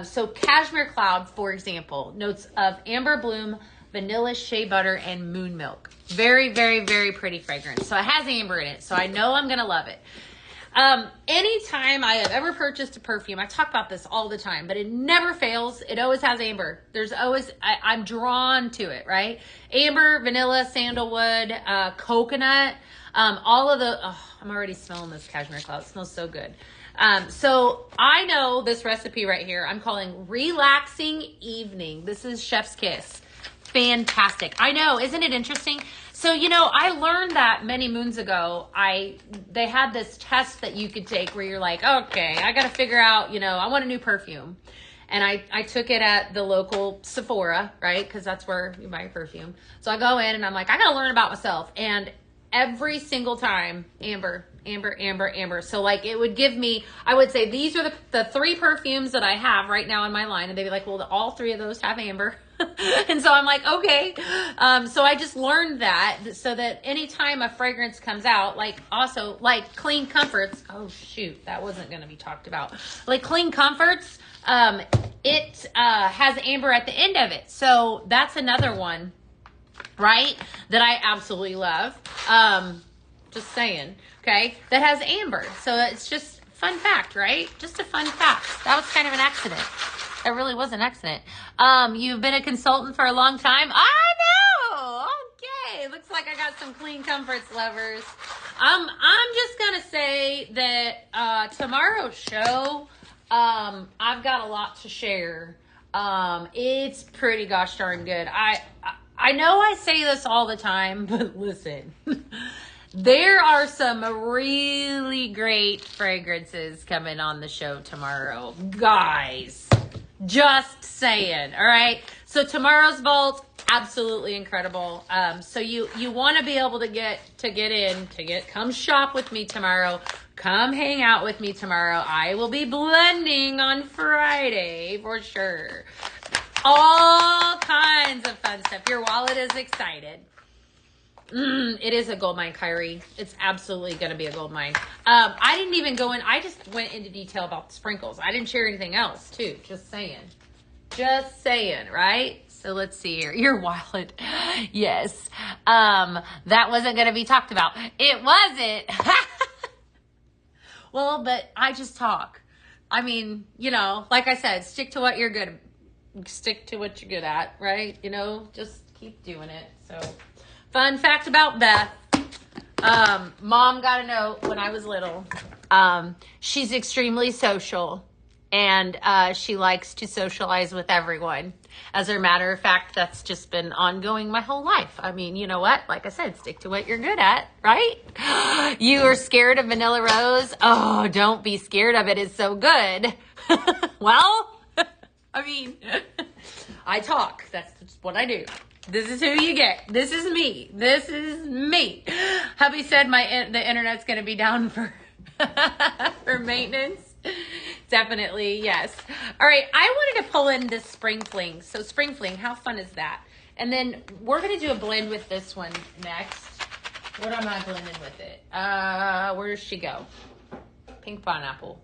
So Cashmere Cloud, for example, notes of amber bloom, vanilla, shea butter, and moon milk. Very, very, very pretty fragrance. So it has amber in it. So I know I'm going to love it. Anytime I have ever purchased a perfume, I talk about this all the time, but it never fails. It always has amber. There's always, I'm drawn to it, right? Amber, vanilla, sandalwood, coconut, all of the, I'm already smelling this Cashmere Cloud. It smells so good. So I know this recipe right here, I'm calling Relaxing Evening. This is Chef's Kiss. Fantastic. I know. Isn't it interesting? So, you know, I learned that many moons ago. They had this test that you could take where you're like, okay, I got to figure out, you know, I want a new perfume. And I took it at the local Sephora, right? Because that's where you buy your perfume. So I go in and I'm like, I got to learn about myself. And every single time, amber. So like it would give me, I would say these are the 3 perfumes that I have right now in my line. And they'd be like, well, all 3 of those have amber. And so I'm like, okay. So I just learned that so that anytime a fragrance comes out, like also like Clean Comforts. Oh shoot, that wasn't going to be talked about. Like Clean Comforts, it has amber at the end of it. So that's another one, right? That I absolutely love. Just saying, okay? That has amber. So it's just fun fact, right? Just a fun fact. That was kind of an accident. That really was an accident. You've been a consultant for a long time. I know. Okay. Looks like I got some Clean Comforts lovers. I'm just going to say that tomorrow's show, I've got a lot to share. It's pretty gosh darn good. I know I say this all the time, but listen. There are some really great fragrances coming on the show tomorrow. Guys, just saying, all right? So tomorrow's vault, absolutely incredible. So you want to be able to come shop with me tomorrow. Come hang out with me tomorrow. I will be blending on Friday for sure. all kinds of fun stuff. Your wallet is excited. It is a gold mine, Kyrie. It's absolutely going to be a gold mine. I didn't even go in. I just went into detail about the sprinkles. I didn't share anything else, too. Just saying. Just saying, right? So let's see here. Your wallet. Yes. That wasn't going to be talked about. It wasn't. Well, but I just talk. I mean, you know, like I said, stick to what you're good. Stick to what you're good at, right? You know, just keep doing it. So, fun fact about Beth. Mom got a note when I was little. She's extremely social, and she likes to socialize with everyone. As a matter of fact, that's just been ongoing my whole life. I mean, you know what? Like I said, stick to what you're good at, right? You are scared of Vanilla Rose? Oh, don't be scared of it. It's so good. Well, I mean, I talk. That's just what I do. This is who you get. This is me. This is me. Hubby said the internet's going to be down for for maintenance. Definitely, yes. All right, I wanted to pull in this Spring Fling. So Spring Fling, how fun is that? And then we're going to do a blend with this one next. What am I blending with it? Where does she go? Pink Pineapple.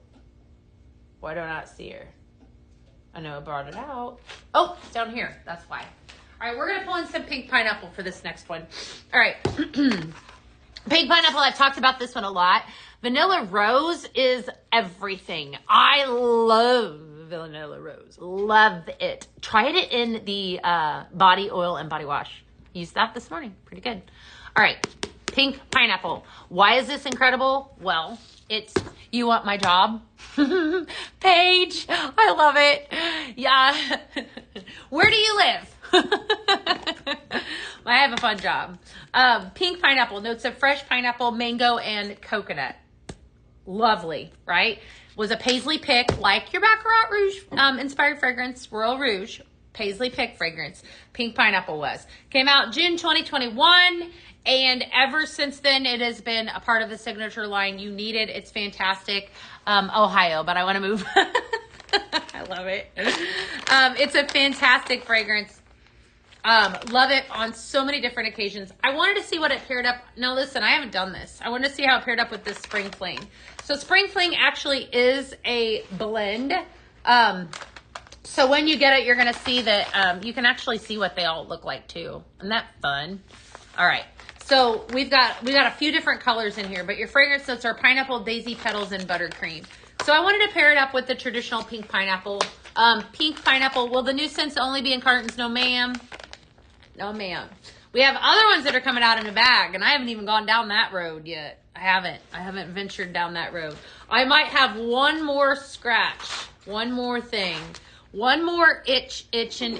Why do I not see her? I know I brought it out. Oh, it's down here. That's why. All right, we're going to pull in some Pink Pineapple for this next one. All right. Pink Pineapple, I've talked about this one a lot. Vanilla Rose is everything. I love Vanilla Rose. Love it. Tried it in the body oil and body wash. Used that this morning. Pretty good. All right. Pink Pineapple. Why is this incredible? Well, it's You Want My Job? Paige, I love it. Yeah. Where do you live? I have a fun job. Pink Pineapple. Notes of fresh pineapple, mango, and coconut. Lovely, right? Was a Paisley Pick, like your Baccarat Rouge inspired fragrance, Royal Rouge. Paisley Pick fragrance. Pink Pineapple was. Came out June 2021. And ever since then, it has been a part of the signature line. You need it. It's fantastic. Ohio, but I want to move. I love it. It's a fantastic fragrance. Love it on so many different occasions. I wanted to see what it paired up. Now, listen, I haven't done this. I wanted to see how it paired up with this Spring Fling. So Spring Fling actually is a blend. So when you get it, you're going to see that you can actually see what they all look like too. Isn't that fun? All right. So we got a few different colors in here, but your fragrance notes are pineapple, daisy petals, and buttercream. So I wanted to pair it up with the traditional pink pineapple. Pink pineapple, will the new scents only be in cartons? No, ma'am. No, ma'am. We have other ones that are coming out in a bag, and I haven't even gone down that road yet. I haven't ventured down that road. I might have one more scratch, one more thing. One more itching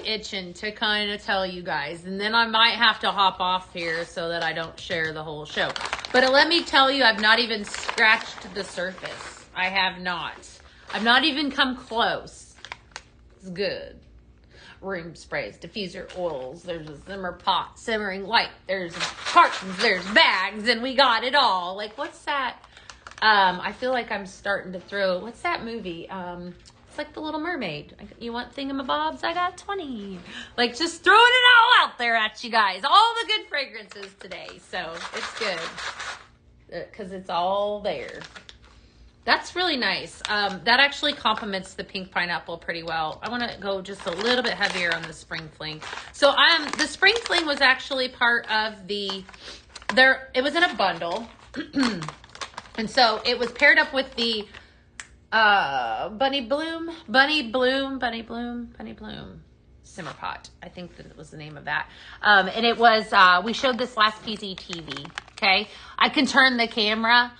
to kind of tell you guys. And then I might have to hop off here so that I don't share the whole show. But let me tell you, I've not even scratched the surface. I have not. I've not even come close. It's good. Room sprays, diffuser oils. There's a simmer pot, simmering light. There's cartons, there's bags, and we got it all. Like, what's that? I feel like I'm starting to throw, what's that movie? It's like The Little Mermaid. You want thingamabobs? I got 20. Like, just throwing it all out there at you guys. All the good fragrances today. So, it's good. Because it's all there. That's really nice. That actually complements the pink pineapple pretty well. I want to go just a little bit heavier on the Spring Fling. So, the Spring Fling was actually part of it was in a bundle. And so, it was paired up with the Bunny Bloom Simmer Pot. I think that was the name of that. And it was, we showed this last PZTV. Okay. I can turn the camera.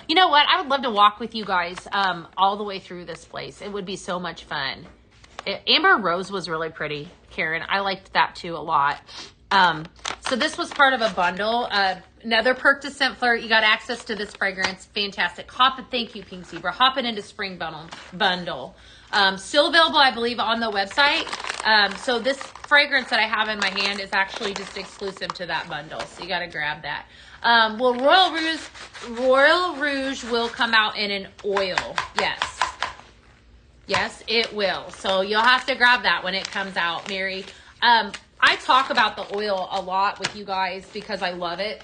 You know what? I would love to walk with you guys, all the way through this place. It would be so much fun. Amber Rose was really pretty, Karen. I liked that too a lot. So this was part of a bundle. Another perk to Scent Flirt. You got access to this fragrance. Fantastic. Thank you, Pink Zebra. Hop it into Spring Bundle. Still available, I believe, on the website. So this fragrance that I have in my hand is actually just exclusive to that bundle. So you got to grab that. Well, Royal Rouge will come out in an oil. Yes. Yes, it will. So you'll have to grab that when it comes out, Mary. I talk about the oil a lot with you guys because I love it.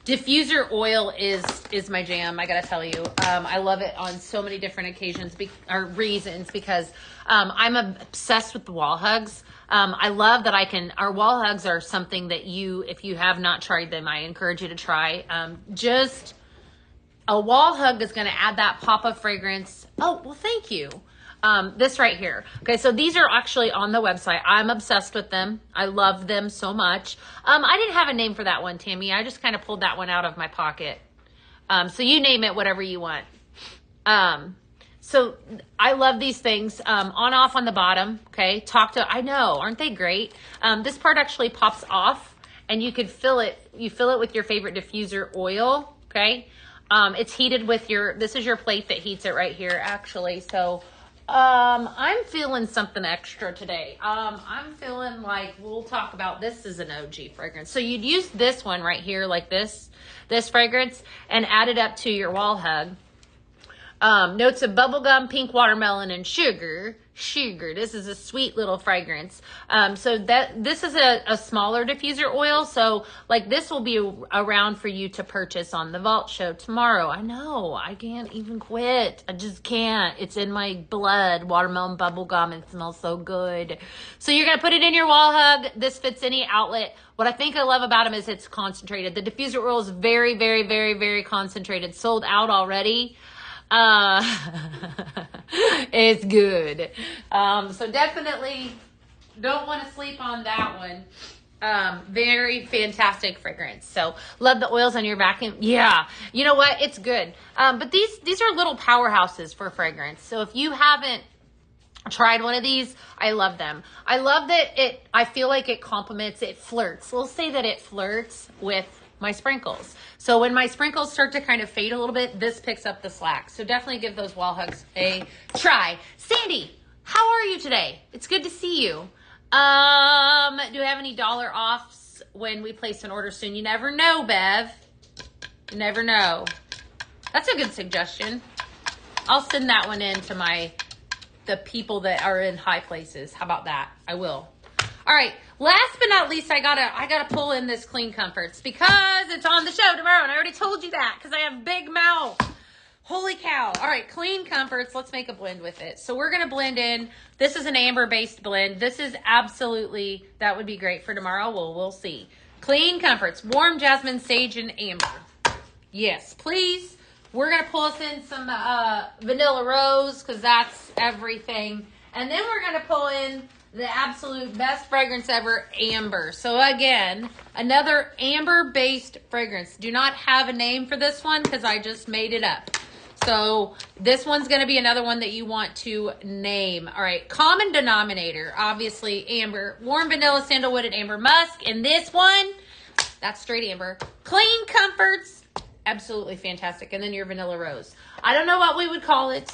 Diffuser oil is my jam. I gotta tell you, I love it on so many different occasions or reasons because I'm obsessed with the wall hugs. I love that our wall hugs are something that if you have not tried them, I encourage you to try. Just a wall hug is going to add that pop of fragrance. Oh, well, thank you. This right here. Okay, so these are actually on the website. I'm obsessed with them. I love them so much. I didn't have a name for that one, Tammy. I just kind of pulled that one out of my pocket. So you name it whatever you want. So I love these things. On off on the bottom. Okay, I know, aren't they great? This part actually pops off, and you could fill it. You fill it with your favorite diffuser oil. Okay, it's heated with this is your plate that heats it right here, actually. So. I'm feeling something extra today. I'm feeling like we'll talk about this is an OG fragrance. So you'd use this one right here, like this fragrance, and add it up to your wall hug. Notes of bubblegum, pink watermelon, and sugar. This is a sweet little fragrance. So this is a smaller diffuser oil. So like this will be around for you to purchase on the Vault Show tomorrow. I know, I can't even quit. I just can't. It's in my blood. Watermelon bubblegum. It smells so good. So you're going to put it in your wall hug. This fits any outlet. What I think I love about them is it's concentrated. The diffuser oil is very, very, very, very concentrated. Sold out already. It's good. So definitely don't want to sleep on that one. Very fantastic fragrance. So love the oils on your vacuum. Yeah. You know what? It's good. But these are little powerhouses for fragrance. So if you haven't tried one of these, I love them. I love that I feel like it complements, it flirts. We'll say that it flirts with my sprinkles. So when my sprinkles start to kind of fade a little bit, this picks up the slack. So definitely give those wall hugs a try. Sandy, how are you today? It's good to see you. Do we have any dollar offs when we place an order soon? You never know, Bev. You never know. That's a good suggestion. I'll send that one in to the people that are in high places. How about that? I will. All right. Last but not least, I gotta pull in this Clean Comforts because it's on the show tomorrow, and I already told you that because I have big mouth. Holy cow. All right, Clean Comforts. Let's make a blend with it. So we're gonna blend in. This is an amber-based blend. This is absolutely, that would be great for tomorrow. Well, we'll see. Clean Comforts, warm jasmine, sage, and amber. Yes, please. We're gonna pull us in some vanilla rose because that's everything, and then we're gonna pull in the absolute best fragrance ever, amber. So again, another amber-based fragrance. Do not have a name for this one because I just made it up. So this one's going to be another one that you want to name. All right, common denominator, obviously amber, warm vanilla, sandalwood, and amber musk. And this one, that's straight amber. Clean Comforts, absolutely fantastic. And then your vanilla rose. I don't know what we would call it.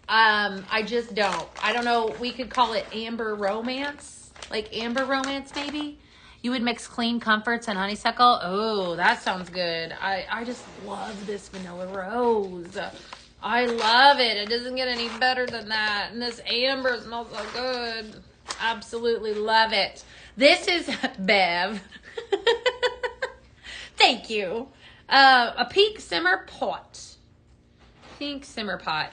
I just don't. I don't know. We could call it Amber Romance. Like Amber Romance, maybe? You would mix Clean Comforts and honeysuckle. Oh, that sounds good. I just love this vanilla rose. I love it. It doesn't get any better than that. And this amber smells so good. Absolutely love it. This is Bev. Thank you. A pink simmer pot. Pink simmer pot.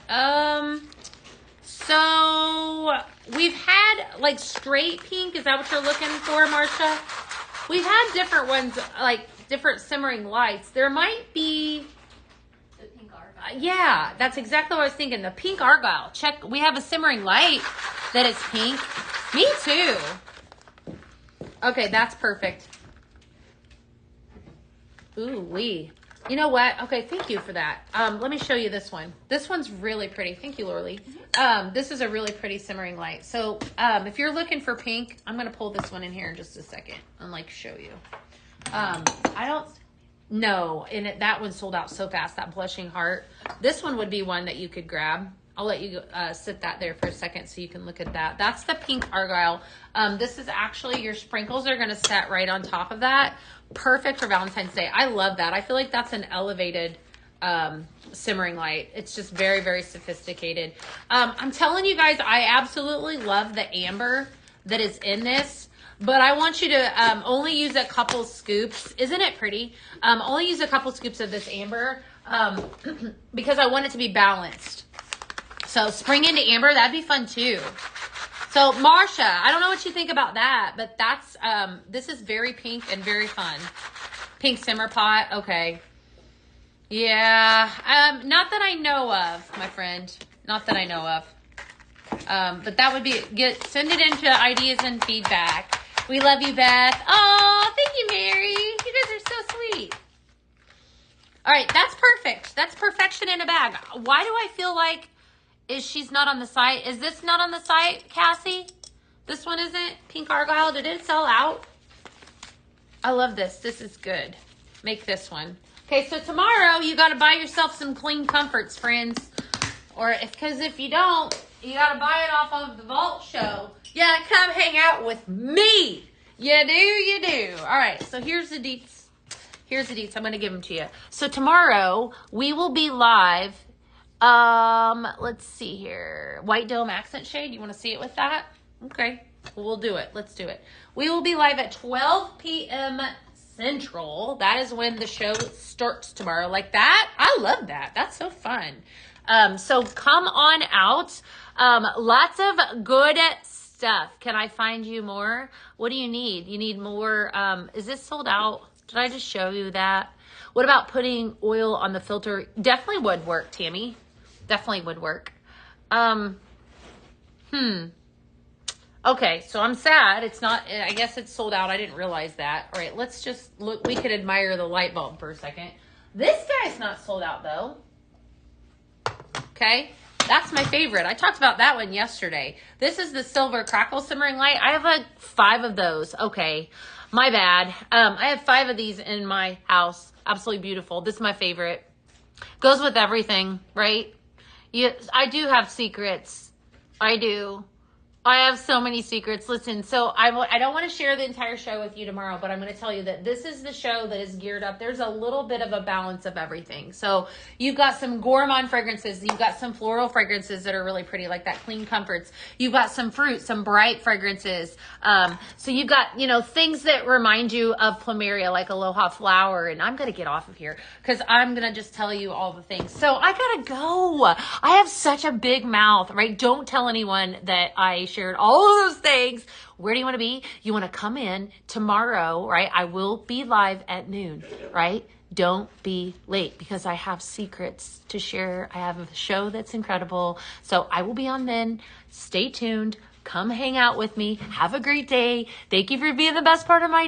So we've had like straight pink. Is that what you're looking for, Marcia? We've had different ones, like different simmering lights. There might be the pink argyle. Yeah, that's exactly what I was thinking. The pink argyle. Check. We have a simmering light that is pink. Me too. Okay, that's perfect. Ooh wee. You know what? Okay, thank you for that. Let me show you this one. This one's really pretty. Thank you, Lorely. This is a really pretty simmering light. So if you're looking for pink, I'm going to pull this one in here in just a second and like show you. I don't know. And that one sold out so fast, that blushing heart. This one would be one that you could grab. I'll let you sit that there for a second so you can look at that. That's the pink argyle. This is actually, your sprinkles are going to set right on top of that. Perfect for Valentine's Day. I love that. I feel like that's an elevated simmering light. It's just very, very sophisticated. I'm telling you guys, I absolutely love the amber that is in this, but I want you to only use a couple scoops. Isn't it pretty? Only use a couple scoops of this amber because I want it to be balanced. So spring into amber, that'd be fun too. So Marsha, I don't know what you think about that, but that's this is very pink and very fun. Pink simmer pot, okay. Yeah, not that I know of, my friend. Not that I know of. But that would be, send it into ideas and feedback. We love you, Beth. Oh, thank you, Mary. You guys are so sweet. All right, that's perfect. That's perfection in a bag. Why do I feel like she's not on the site? Is this not on the site, Cassie? This one isn't? Pink Argyle, did it sell out? I love this. This is good. Make this one. Okay, so tomorrow you got to buy yourself some Clean Comforts, friends. Or because if you don't, you got to buy it off of the Vault Show. Yeah, come hang out with me. You do, you do. All right, so here's the deets. Here's the deets. I'm going to give them to you. So tomorrow we will be live. Let's see here. White Dome Accent Shade. You want to see it with that? Okay, we'll do it. Let's do it. We will be live at 12 p.m. Central. That is when the show starts tomorrow. Like that? I love that. That's so fun. So come on out. Lots of good stuff. Can I find you more? What do you need? You need more. Is this sold out? Did I just show you that? What about putting oil on the filter? Definitely would work, Tammy. Definitely would work. Okay, so I'm sad. It's not, I guess it's sold out. I didn't realize that. All right, let's just look. We could admire the light bulb for a second. This guy's not sold out, though. Okay, that's my favorite. I talked about that one yesterday. This is the Silver Crackle Simmering Light. I have like 5 of those. Okay, my bad. I have 5 of these in my house. Absolutely beautiful. This is my favorite. Goes with everything, right? I do have secrets. I do. I have so many secrets. Listen, so I don't want to share the entire show with you tomorrow, but I'm going to tell you that this is the show that is geared up. There's a little bit of a balance of everything. So you've got some gourmand fragrances. You've got some floral fragrances that are really pretty, like that Clean Comforts. You've got some fruit, some bright fragrances. So you've got, things that remind you of plumeria, like Aloha Flower. And I'm going to get off of here because I'm going to just tell you all the things. So I got to go. I have such a big mouth, right? Don't tell anyone that I shared all of those things. Where do you want to be? You want to come in tomorrow, right? I will be live at noon, right? Don't be late because I have secrets to share. I have a show that's incredible. So I will be on then. Stay tuned. Come hang out with me. Have a great day. Thank you for being the best part of my day.